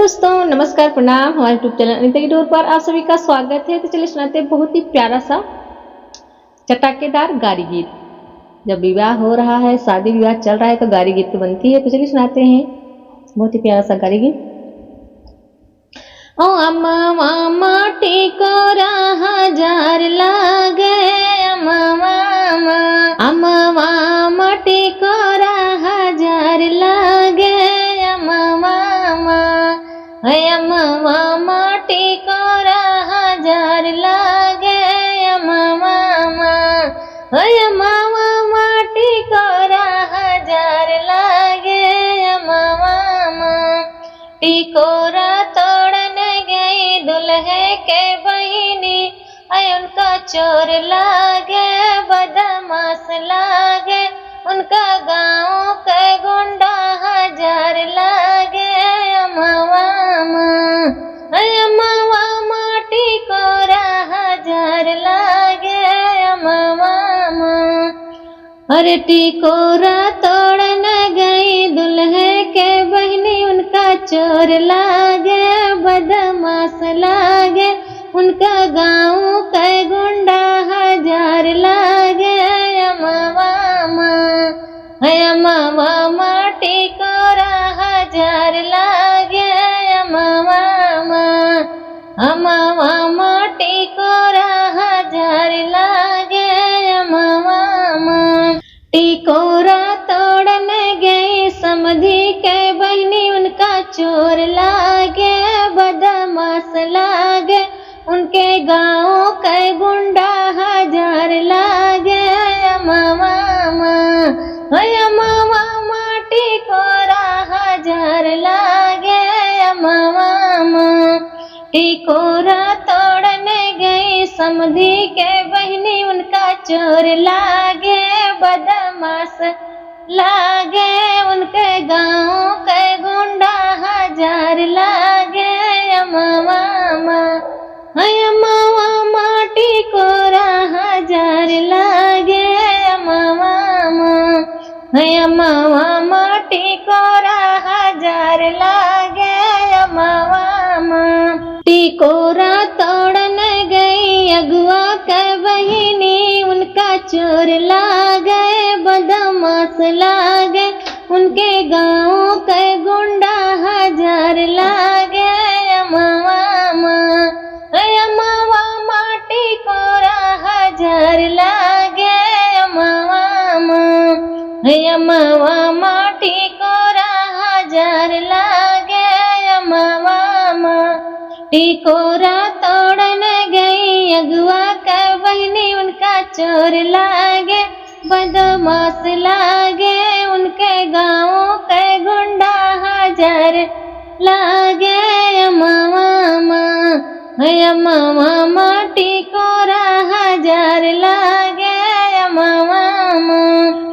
दोस्तों नमस्कार प्रणाम। हमारे यूट्यूब चैनल अनीता की डोर पर आप सभी का स्वागत है। तो चलिए सुनाते हैं बहुत ही प्यारा सा चटाकेदार गारी गीत। जब विवाह हो रहा है, शादी विवाह चल रहा है तो गारी गीत तो बनती है। तो चलिए सुनाते हैं बहुत ही प्यारा सा गारी गीत। ओ अम्मा माटी को हजार लागे, अम्मा माटी को हजार लागे, अम्मा माटी को हजार लागे, अम्मा माटी को हजार लागे, अम्मा टिकोरा तोड़ने गई दुल्हे के बहिनी, उनका चोर लागे बदमाश लागे, उनका गाँव के गुंडा हजार लागे, अम्मा माटी को हजार लागे, अम्मा अरे टिकोरा तोड़ने गई दुल्हे के बहिनी, उनका चोर लागे बदमाश लागे, उनका गाँव के गुंडा हजार लागे, अम्मा माटी को हजार लागे, अम्मा माटी को हजार लागे, टिकोरा तोड़ने गई समधी के बहिनी, उनका चोर लागे बदमाश लागे, उनके गाँव के गुंडा हजार लागे, अम्मा माटी को हजार लागे, अम्मा टिकोरा तोड़ने गई समधी के बहिनी, उनका चोर लागे बदमाश लागे, उनके गाँव के गुंडा हजार लागे, अम्मा माटी को हजार लागे, अम्मा माटी को हजार लागे, अम्मा टिकोरा तोड़ने गई अगुआ के बहिनी, उनका चोर लागे बदमाश लागे, उनके गाँव के गुंडा हजार लागे, अम्मा माटी को हजार लागे, अम्मा माटी को हजार लागे, अम्मा टिकोरा तोड़ने गई अगुआ के बहिनी, उनका चोर लागे बदमाश लागे, उनके गाँव के गुंडा हजार लागे, अम्मा माटी को हजार लागे, अम्मा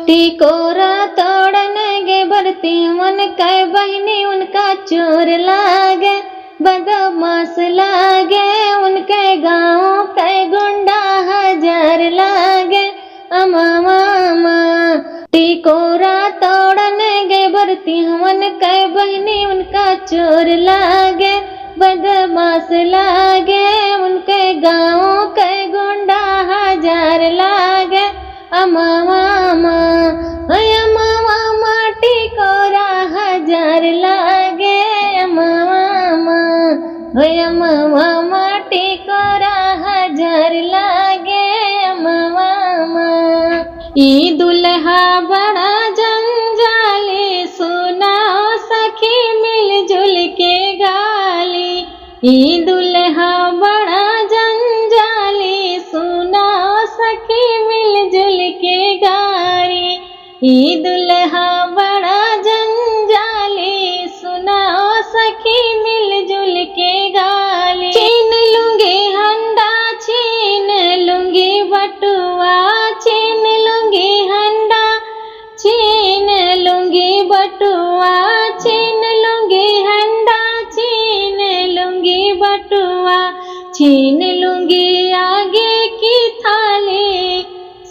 टिकोरा तोड़ने गे भरती मन के बहिनी, उनका चोर लागे बदमाश लागे, उनके गाँव के गुंडा हजार लागे, अम्मा टिकोरा तोड़ने गे भरती मन के बहिनी, उनका चोर लागे बदमाश लागे, उनके गाँव के गुंडा हजार लागे, अम्मा माटी को हजार लागे, अम्मा माटी को हजार लागे, अम्मा ई दुल्हा बड़ा जंजाली, सुनाओ सखी मिलजुल के गाली, ई दुल्हा बड़ा जंजाली, सुनाओ सखी मिलजुल के गाली, ई दुल्हा बड़ा जंजाली, सुनाओ सखी मिलजुल के गाली, छीन लूंगी हंडा छीन लूंगी बटुआ, छीन लूंगी हंडा छीन लूंगी बटुआ, छीन लूंगी हंडा छीन लूंगी बटुआ, छीन लूंगी आगे की थाली,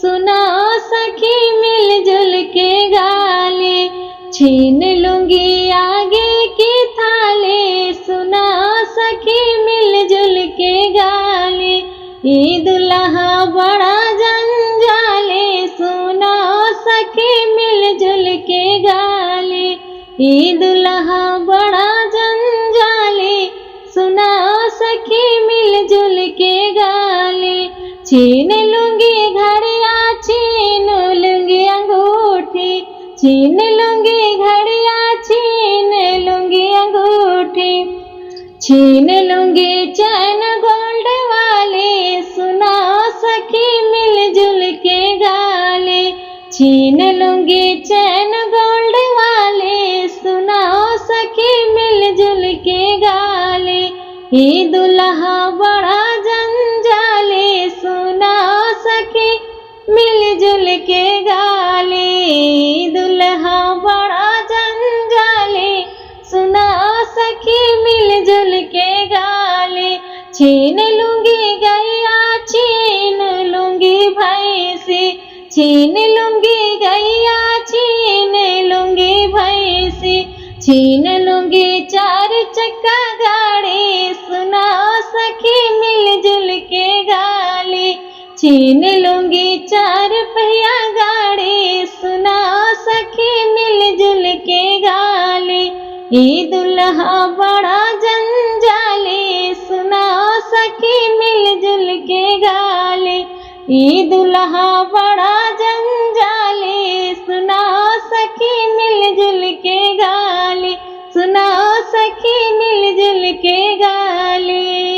सुनाओ सखी मिलजुल के गाली, छीन लूंगी आगे की थाली, ई दुल्हा बड़ा जंजाली, सुना सखी मिलजुल के गाली। ई दुल्हा बड़ा जंजाली, सुना सखी मिलजुल के गाली। छीन लूंगी घड़िया, छीन लूंगी अंगूठी, छीन लूंगी घड़िया, छीन लूंगी अंगूठी। छीन लूंगी चैन गोल्ड वाली, सुना सखी मिलजुल के गाली। छीन लूंगी चैन गोल्ड वाली, सुना सखी मिलजुल के गाली। ई दुल्हा बड़ा जंजाली, सुना सखी मिलजुल के गाली। दुल्हा बड़ा जंजाली, सुना सखी मिलजुल के गाली। छीन लूंगी गैया, छीन लूंगी भैंसी, छीन लूंगी गैया, छीन लूंगी भैंसी। छीन लूंगी चार चक्का गाड़ी, सुना सखी मिलजुल के गाली। छीन लूंगी चार पहिया गाड़ी, सुना सखी मिलजुल के गाली। ई दुल्हा बड़ा जंजाली, सुना सखी मिलजुल के गाली। ई दुल्हा बड़ा जंजाली, सुना सखी मिलजुल के गाली, सुना सखी मिलजुल के गाली।